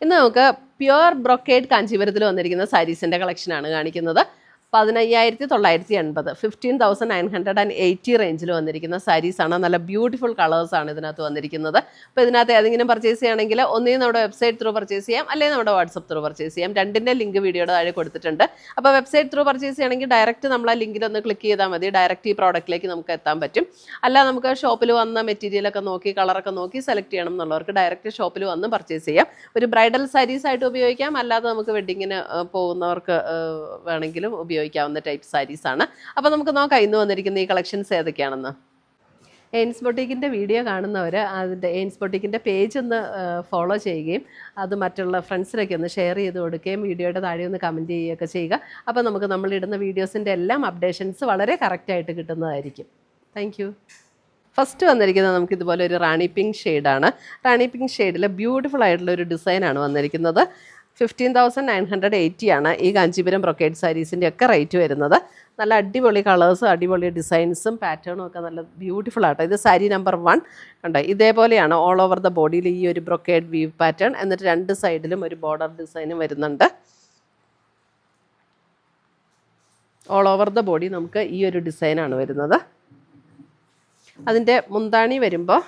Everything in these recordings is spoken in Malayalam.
ഇന്ന് നമുക്ക് പ്യുവർ ബ്രൊക്കേഡ് കാഞ്ചീപുരത്തിൽ വന്നിരിക്കുന്ന സാരീസിൻ്റെ കളക്ഷനാണ് കാണിക്കുന്നത്. 15,980 15,980 റേഞ്ചിൽ വന്നിരിക്കുന്ന സാരീസാണ്. നല്ല ബ്യൂട്ടിഫുൾ കളേഴ്സാണ് ഇതിനകത്ത് വന്നിരിക്കുന്നത്. അപ്പോൾ ഇതിനകത്ത് ഏതെങ്കിലും പർച്ചേസ് ചെയ്യുകയാണെങ്കിൽ ഒന്നേ നമ്മുടെ വെബ്സൈറ്റ് ത്രൂ പർച്ചേസ് ചെയ്യാം, അല്ലെങ്കിൽ നമ്മുടെ വാട്സപ്പ് ത്രൂ പർച്ചേസ് ചെയ്യാം. രണ്ടിൻ്റെ ലിങ്ക് വീഡിയോയുടെ താഴെ കൊടുത്തിട്ടുണ്ട്. അപ്പോൾ വെബ്സൈറ്റ് ത്രൂ പർച്ചേസ് ചെയ്യണമെങ്കിൽ ഡയറക്റ്റ് നമ്മൾ ആ ലിങ്കിലൊന്ന് ക്ലിക്ക് ചെയ്താൽ മതി. ഡയറക്റ്റ് ഈ പ്രോഡക്റ്റിലേക്ക് നമുക്ക് എത്താൻ പറ്റും. അല്ല നമുക്ക് ഷോപ്പിൽ വന്ന മെറ്റീരിയലൊക്കെ നോക്കി കളറൊക്കെ നോക്കി സെലക്ട് ചെയ്യണം എന്നുള്ളവർക്ക് ഡയറക്റ്റ് ഷോപ്പിൽ വന്ന് പർച്ചേസ് ചെയ്യാം. ഒരു ബ്രൈഡൽ സാരീസായിട്ട് ഉപയോഗിക്കാം, അല്ലാതെ നമുക്ക് വെഡ്ഡിങ്ങിന് പോകുന്നവർക്ക് വേണമെങ്കിലും ഉപയോഗിക്കാവുന്ന ടൈപ്പ് സാരീസാണ്. അപ്പോൾ നമുക്ക് നോക്കാം ഇന്ന് വന്നിരിക്കുന്ന ഈ കളക്ഷൻസ് ഏതൊക്കെയാണെന്ന്. എയിൻസ് ബൊട്ടീക്കിൻ്റെ വീഡിയോ കാണുന്നവർ അതിൻ്റെ എയിൻസ് ബൊട്ടീക്കിൻ്റെ പേജ് ഒന്ന് ഫോളോ ചെയ്യുകയും അത് മറ്റുള്ള ഫ്രണ്ട്സിനൊക്കെ ഒന്ന് ഷെയർ ചെയ്ത് കൊടുക്കുകയും വീഡിയോയുടെ താഴെ ഒന്ന് കമൻറ്റ് ചെയ്യുകയൊക്കെ ചെയ്യുക. അപ്പോൾ നമുക്ക് നമ്മളിടുന്ന വീഡിയോസിൻ്റെ എല്ലാം അപ്ഡേഷൻസ് വളരെ കറക്റ്റായിട്ട് കിട്ടുന്നതായിരിക്കും. Thank you. ഫസ്റ്റ് വന്നിരിക്കുന്നത് നമുക്ക് ഇതുപോലെ ഒരു റാണി പിങ്ക് ഷെയ്ഡാണ്. റാണി പിങ്ക് ഷെയ്ഡിൽ ബ്യൂട്ടിഫുൾ ആയിട്ടുള്ള ഒരു ഡിസൈനാണ് വന്നിരിക്കുന്നത്. 15,980 ആണ് ഈ കാഞ്ചീപുരം ബ്രൊക്കേഡ് സാരീസിൻ്റെ ഒക്കെ റേറ്റ് വരുന്നത്. നല്ല അടിപൊളി കളേഴ്സും അടിപൊളി ഡിസൈൻസും പാറ്റേണും ഒക്കെ നല്ല ബ്യൂട്ടിഫുൾ ആട്ടോ. ഇത് സാരി നമ്പർ 1 കണ്ടോ, ഇതേപോലെയാണ് ഓൾ ഓവർ ദ ബോഡിയിൽ ഈ ഒരു ബ്രൊക്കേഡ് വീവ് പാറ്റേൺ. എന്നിട്ട് രണ്ട് സൈഡിലും ഒരു ബോർഡർ ഡിസൈനും വരുന്നുണ്ട്. ഓൾ ഓവർ ദ ബോഡി നമുക്ക് ഈ ഒരു ഡിസൈനാണ് വരുന്നത്. അതിൻ്റെ മുന്താണി വരുമ്പോൾ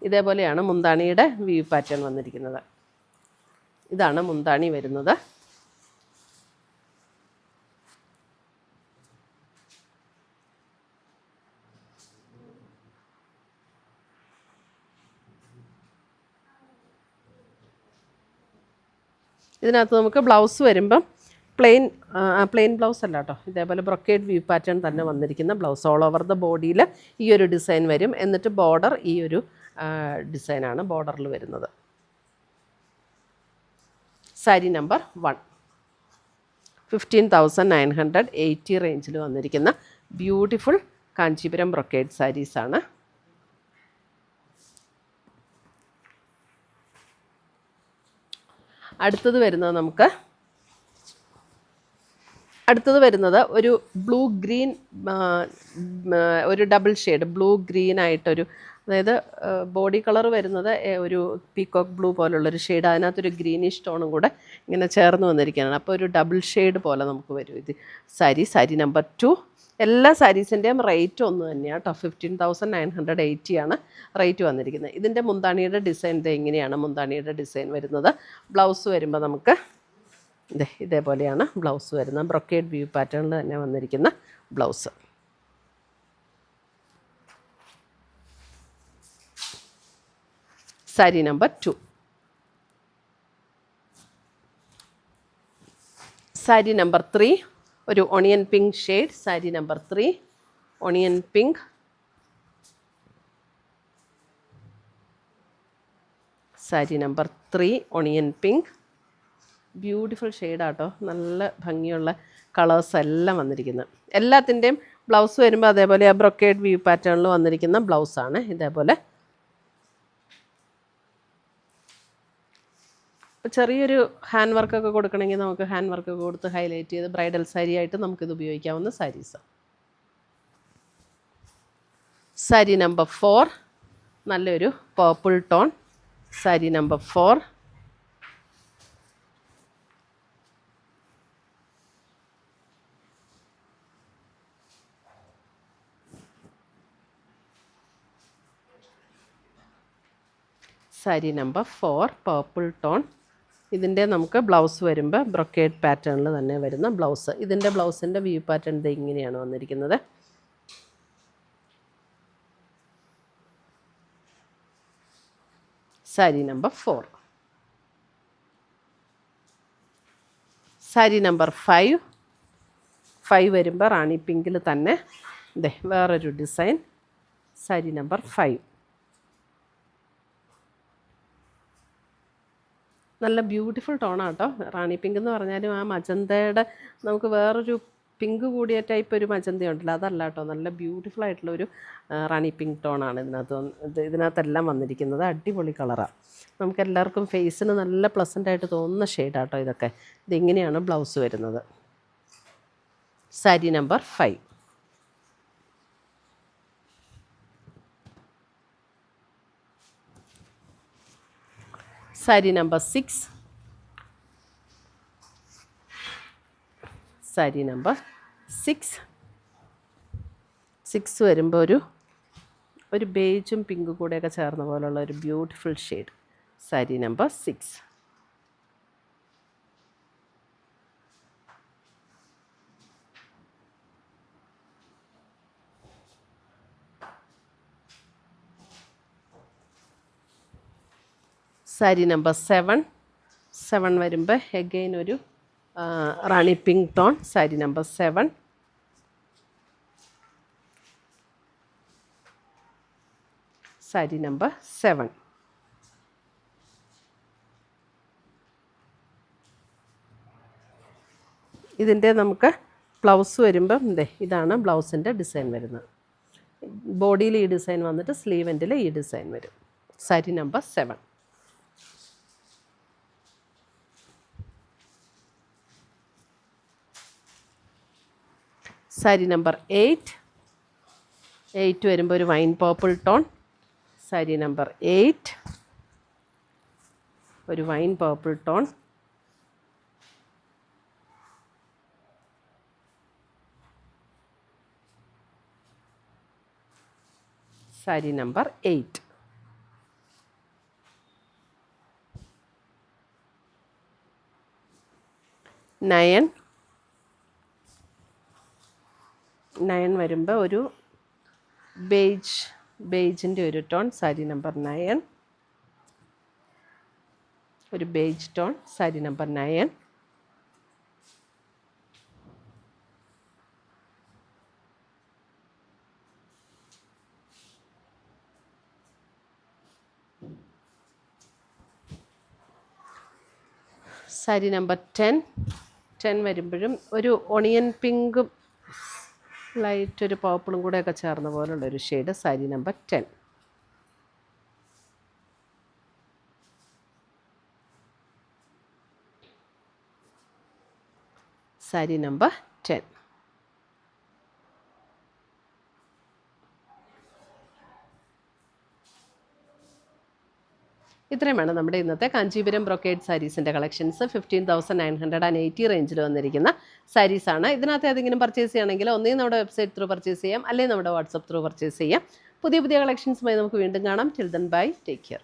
ഇതേപോലെയാണ് മുന്താണിയുടെ വീവ് പാറ്റേൺ വന്നിരിക്കുന്നത്. ഇതാണ് മുന്താണി വരുന്നത്. ഇതിനകത്ത് നമുക്ക് ബ്ലൗസ് വരുമ്പം പ്ലെയിൻ ബ്ലൗസ് അല്ല കേട്ടോ, ഇതേപോലെ ബ്രൊക്കേഡ് വ്യൂ പാറ്റേൺ തന്നെ വന്നിരിക്കുന്ന ബ്ലൗസ്. ഓൾ ഓവർ ദ ബോഡിയിൽ ഈ ഒരു ഡിസൈൻ വരും. എന്നിട്ട് ബോർഡർ ഈ ഒരു ഡിസൈനാണ് ബോർഡറിൽ വരുന്നത്. സാരി നമ്പർ 1 15,980 റേഞ്ചിൽ വന്നിരിക്കുന്ന ബ്യൂട്ടിഫുൾ കാഞ്ചീപുരം ബ്രൊക്കേഡ് സാരീസാണ്. അടുത്തത് വരുന്നത് ഒരു ബ്ലൂ ഗ്രീൻ, ഒരു ഡബിൾ ഷെയ്ഡ് ബ്ലൂ ഗ്രീൻ ആയിട്ടൊരു, അതായത് ബോഡി കളർ വരുന്നത് ഒരു പീക്കോക്ക് ബ്ലൂ പോലുള്ളൊരു ഷെയ്ഡ്, അതിനകത്തൊരു ഗ്രീനിഷ് ടോണും കൂടെ ഇങ്ങനെ ചേർന്ന് വന്നിരിക്കുകയാണ്. അപ്പോൾ ഒരു ഡബിൾ ഷെയ്ഡ് പോലെ നമുക്ക് വരും ഇത് സാരി നമ്പർ 2. എല്ലാ സാരീസിൻ്റെയും റേറ്റ് ഒന്ന് തന്നെയാണ് കേട്ടോ. 15,980 ആണ് റേറ്റ് വന്നിരിക്കുന്നത്. ഇതിൻ്റെ മുന്താണിയുടെ ഡിസൈൻ ഇങ്ങനെയാണ് മുന്താണിയുടെ ഡിസൈൻ വരുന്നത്. ബ്ലൗസ് വരുമ്പോൾ നമുക്ക് ഇതേപോലെയാണ് ബ്ലൗസ് വരുന്നത്. ബ്രൊക്കേഡ് വ്യൂ പാറ്റേണിൽ തന്നെ വന്നിരിക്കുന്ന blouse. Sari number 2. Sari number 3 ഒരു onion pink shade. Sari number 3 onion pink. Sari number 3 onion pink. Beautiful ഷെയ്ഡാട്ടോ, നല്ല ഭംഗിയുള്ള കളേഴ്സ് എല്ലാം വന്നിരിക്കുന്നത്. എല്ലാത്തിൻ്റെയും ബ്ലൗസ് വരുമ്പോൾ അതേപോലെ ആ ബ്രൊക്കേഡ് വ്യൂ പാറ്റേണിൽ വന്നിരിക്കുന്ന ബ്ലൗസാണ്. ഇതേപോലെ ചെറിയൊരു ഹാൻഡ് വർക്കൊക്കെ കൊടുക്കണമെങ്കിൽ നമുക്ക് ഹാൻഡ് വർക്കൊക്കെ കൊടുത്ത് ഹൈലൈറ്റ് ചെയ്ത് ബ്രൈഡൽ സാരി ആയിട്ട് നമുക്കിത് ഉപയോഗിക്കാവുന്ന സാരീസ്. സാരി നമ്പർ 4 നല്ലൊരു purple tone. Sari number 4. Sari number 4 purple tone. ഇതിൻ്റെ നമുക്ക് ബ്ലൗസ് വരുമ്പോൾ ബ്രൊക്കേഡ് പാറ്റേണിൽ തന്നെ വരുന്ന ബ്ലൗസ്. ഇതിൻ്റെ ബ്ലൗസിൻ്റെ വ്യൂ പാറ്റേൺ ഇങ്ങനെയാണ് വന്നിരിക്കുന്നത്. സാരി നമ്പർ 4. സാരി നമ്പർ 5 വരുമ്പോൾ റാണി പിങ്കിൽ തന്നെ വേറൊരു ഡിസൈൻ. സാരി നമ്പർ 5 നല്ല ബ്യൂട്ടിഫുൾ ടോണാണ് കേട്ടോ. റാണി പിങ്ക് എന്ന് പറഞ്ഞാലും ആ മജന്തയുടെ നമുക്ക് വേറൊരു പിങ്ക് കൂടിയ ടൈപ്പ് ഒരു മജന്ത ഉണ്ടല്ലോ, അതല്ല കേട്ടോ. നല്ല ബ്യൂട്ടിഫുൾ ആയിട്ടുള്ളൊരു റാണി പിങ്ക് ടോണാണ് ഇതിനകത്തെല്ലാം വന്നിരിക്കുന്നത്. അടിപൊളി കളറാണ്. നമുക്കെല്ലാവർക്കും ഫേസിന് നല്ല പ്ലസൻ്റായിട്ട് തോന്നുന്ന ഷെയ്ഡാട്ടോ ഇതൊക്കെ. ഇതിങ്ങനെയാണ് ബ്ലൗസ് വരുന്നത്. Sari number 5. Sari number 6. Sari number 6 വരുമ്പോൾ ഒരു ബേജും പിങ്കും കൂടെയൊക്കെ ചേർന്ന പോലുള്ള ഒരു beautiful shade. Sari number 6. Sari number 7 വരുമ്പോൾ എഗെയിൻ ഒരു rani pink tone. Sari number 7. Sari number 7. ഇതിൻ്റെ നമുക്ക് ബ്ലൗസ് വരുമ്പം ഇതാണ് ബ്ലൗസിൻ്റെ ഡിസൈൻ വരുന്നത്. ബോഡിയിൽ ഈ ഡിസൈൻ വന്നിട്ട് സ്ലീവ് എൻഡിൽ ഈ ഡിസൈൻ വരും. സാരി നമ്പർ 7. സാരി നമ്പർ 8 വരുമ്പോൾ ഒരു wine purple tone. Sari number 8 ഒരു wine purple tone. Sari number 8. Nine വരുമ്പോൾ ഒരു ബേജിൻ്റെ ഒരു ടോൺ. സാരി നമ്പർ 9 ഒരു beige tone. Sari number 9. Sari number 10 വരുമ്പോഴും ഒരു ഓണിയൻ പിങ്കും ലൈറ്റ് ഒരു പർപ്പിളും കൂടെയൊക്കെ ചേർന്ന പോലുള്ളൊരു shade. Sari number 10. Sari number 10. ഇത്രയുമാണ് നമ്മുടെ ഇന്നത്തെ കാഞ്ചീപുരം ബ്രൊക്കേഡ് സാരീസിൻ്റെ കളക്ഷൻസ്. 15,980 റേഞ്ചിൽ വന്നിരിക്കുന്ന സാരീസാണ്. ഇതിനകത്ത് ഏതെങ്കിലും പർച്ചേസ് ചെയ്യണമെങ്കിൽ ഒന്നെങ്കിൽ നമ്മുടെ വെബ്സൈറ്റ് ത്രൂ പർച്ചേസ് ചെയ്യാം, അല്ലെങ്കിൽ നമ്മുടെ വാട്സപ്പ് ത്രൂ പർച്ചേസ് ചെയ്യാം. പുതിയ കളക്ഷൻസുമായി നമുക്ക് വീണ്ടും കാണാം. Till then bye, take care.